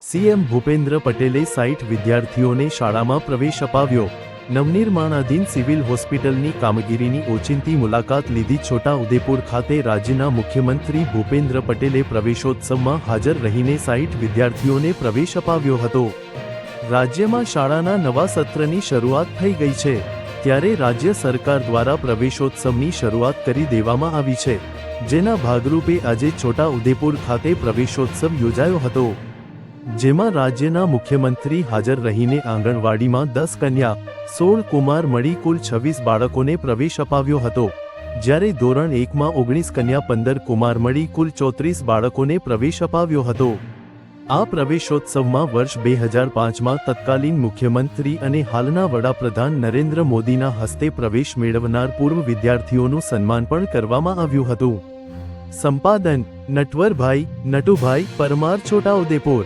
CM Bhupendra પટેલે 60 વિદ્યાર્થીઓને શાળામાં પ્રવેશ અપાવ્યો। નવનિર્માણાધીન સિવિલ હોસ્પિટલની કામગીરીની ઓચિંતી મુલાકાત લીધી। છોટા ઉદેપુર ખાતે રાજ્યના મુખ્યમંત્રી ભૂપેન્દ્ર પટેલે પ્રવેશોત્સવમાં હાજર રહીને 60 વિદ્યાર્થીઓને પ્રવેશ અપાવ્યો હતો। રાજ્યમાં શાળાના નવા સત્રની શરૂઆત થઈ ગઈ છે, ત્યારે રાજ્ય સરકાર દ્વારા પ્રવેશોત્સવની શરૂઆત કરી દેવામાં આવી છે, જેના ભાગરૂપે આજે છોટા ઉદેપુર ખાતે પ્રવેશોત્સવ યોજાયો હતો, જેમાં રાજ્યના મુખ્યમંત્રી હાજર રહીને આંગણવાડીમાં 10 કન્યા 16 કુમાર મળી કુલ 26 બાળકોને પ્રવેશ અપાવ્યો હતો, જ્યારે ધોરણ 1માં 19 કન્યા 15 કુમાર મળી કુલ 34 બાળકોને પ્રવેશ અપાવ્યો હતો। આ પ્રવેશોત્સવમાં વર્ષ 2005માં તત્કાલીન મુખ્યમંત્રી અને હાલના વડાપ્રધાન નરેન્દ્ર મોદીના હસ્તે પ્રવેશ મેળવનાર પૂર્વ વિદ્યાર્થીઓનું સન્માન પણ કરવામાં આવ્યું હતું। સંપાદન નટવરભાઈ નટુભાઈ પરમાર, છોટાઉદેપુર।